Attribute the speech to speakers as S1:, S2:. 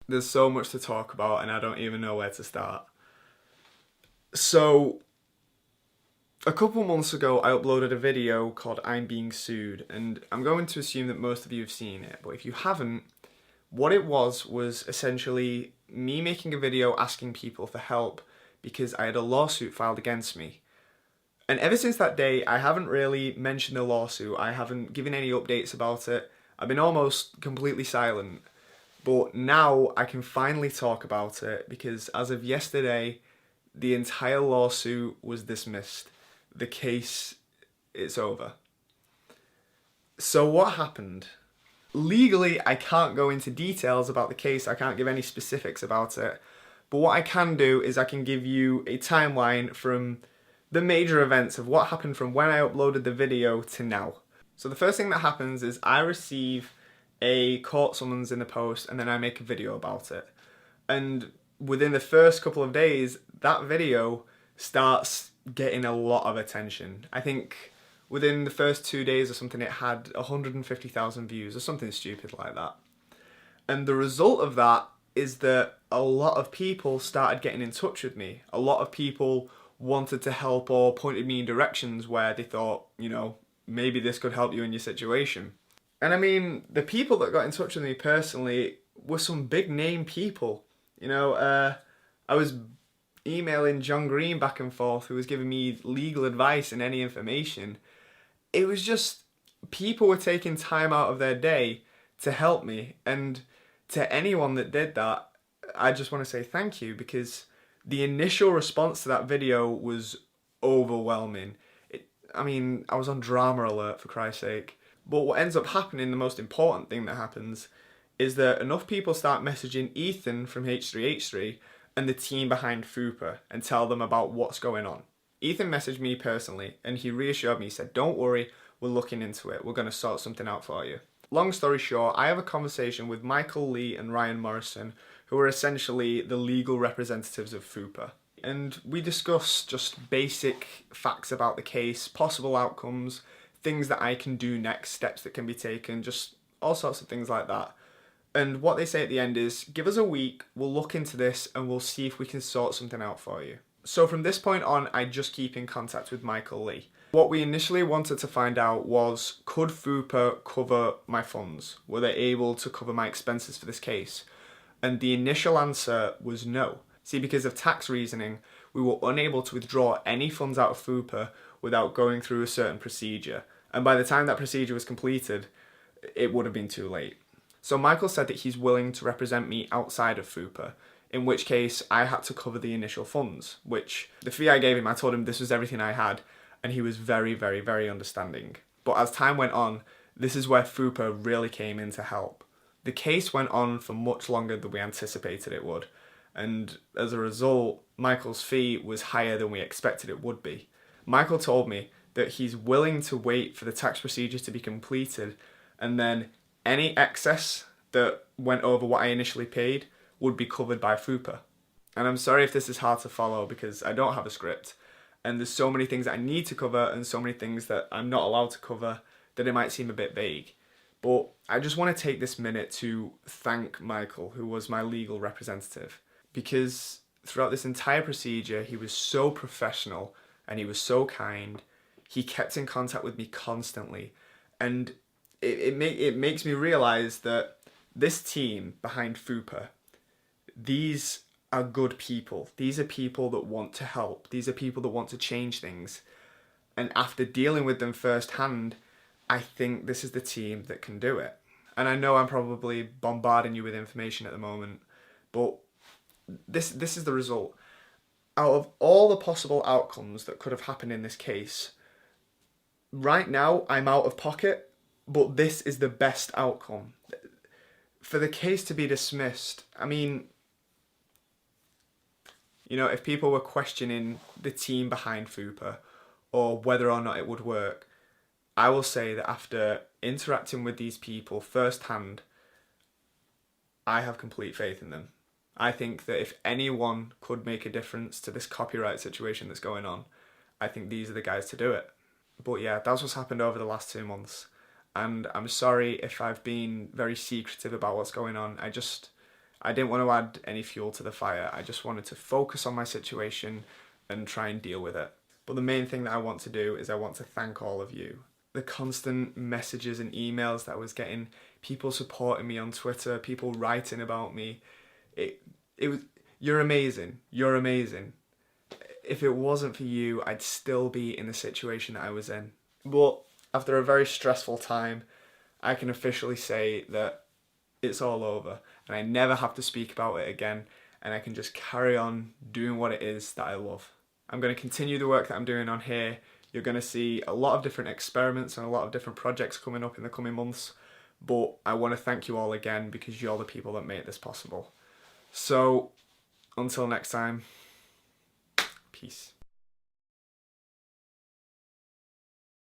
S1: There's so much to talk about and I don't even know where to start. So, a couple months ago, I uploaded a video called I'm Being Sued, and I'm going to assume that most of you have seen it, but if you haven't, what it was essentially me making a video asking people for help because I had a lawsuit filed against me. And ever since that day, I haven't really mentioned the lawsuit, I haven't given any updates about it, I've been almost completely silent. But now I can finally talk about it because as of yesterday, the entire lawsuit was dismissed. The case, it's over. So what happened? Legally, I can't go into details about the case, I can't give any specifics about it. But what I can do is I can give you a timeline from the major events of what happened from when I uploaded the video to now. So the first thing that happens is I receive a court summons in the post and then I make a video about it. And within the first couple of days, that video starts getting a lot of attention. I think within the first 2 days or something, it had 150,000 views or something stupid like that. And the result of that is that a lot of people started getting in touch with me. A lot of people wanted to help or pointed me in directions where they thought, maybe this could help you in your situation. And I mean, the people that got in touch with me personally were some big name people. I was emailing John Green back and forth, who was giving me legal advice and any information. It was just people were taking time out of their day to help me. And to anyone that did that, I just want to say thank you because the initial response to that video was overwhelming. I was on drama alert for Christ's sake. But what ends up happening, the most important thing that happens, is that enough people start messaging Ethan from H3H3 and the team behind Fupa and tell them about what's going on. Ethan messaged me personally and he reassured me, he said, don't worry, we're looking into it, we're going to sort something out for you. Long story short, I have a conversation with Michael Lee and Ryan Morrison, who are essentially the legal representatives of Fupa. And we discuss just basic facts about the case, possible outcomes, things that I can do next, steps that can be taken, just all sorts of things like that. And what they say at the end is, give us a week, we'll look into this and we'll see if we can sort something out for you. So from this point on, I just keep in contact with Michael Lee. What we initially wanted to find out was, could FUPA cover my funds? Were they able to cover my expenses for this case? And the initial answer was no. See, because of tax reasoning, we were unable to withdraw any funds out of FUPA without going through a certain procedure. And by the time that procedure was completed, it would have been too late. So Michael said that he's willing to represent me outside of FUPA, in which case I had to cover the initial funds, which the fee I gave him, I told him this was everything I had, and he was very, very, very understanding. But as time went on, this is where FUPA really came in to help. The case went on for much longer than we anticipated it would, and as a result, Michael's fee was higher than we expected it would be. Michael told me that he's willing to wait for the tax procedures to be completed, and then any excess that went over what I initially paid would be covered by FUPA. And I'm sorry if this is hard to follow because I don't have a script, and there's so many things that I need to cover and so many things that I'm not allowed to cover that it might seem a bit vague. But I just want to take this minute to thank Michael, who was my legal representative, because throughout this entire procedure, he was so professional and he was so kind. He kept in contact with me constantly, and it makes me realize that this team behind FUPA, these are good people. These are people that want to help. These are people that want to change things. And after dealing with them firsthand, I think this is the team that can do it. And I know I'm probably bombarding you with information at the moment, but this is the result. Out of all the possible outcomes that could have happened in this case, right now I'm out of pocket, but this is the best outcome. For the case to be dismissed, if people were questioning the team behind FUPA or whether or not it would work, I will say that after interacting with these people firsthand, I have complete faith in them. I think that if anyone could make a difference to this copyright situation that's going on, I think these are the guys to do it. But yeah, that's what's happened over the last 2 months. And I'm sorry if I've been very secretive about what's going on. I didn't want to add any fuel to the fire. I just wanted to focus on my situation and try and deal with it. But the main thing that I want to do is I want to thank all of you. The constant messages and emails that I was getting, people supporting me on Twitter, people writing about me, it was, you're amazing. You're amazing. If it wasn't for you, I'd still be in the situation that I was in. But after a very stressful time, I can officially say that it's all over and I never have to speak about it again, and I can just carry on doing what it is that I love. I'm going to continue the work that I'm doing on here. You're going to see a lot of different experiments and a lot of different projects coming up in the coming months, but I want to thank you all again because you're the people that make this possible. So, until next time, peace.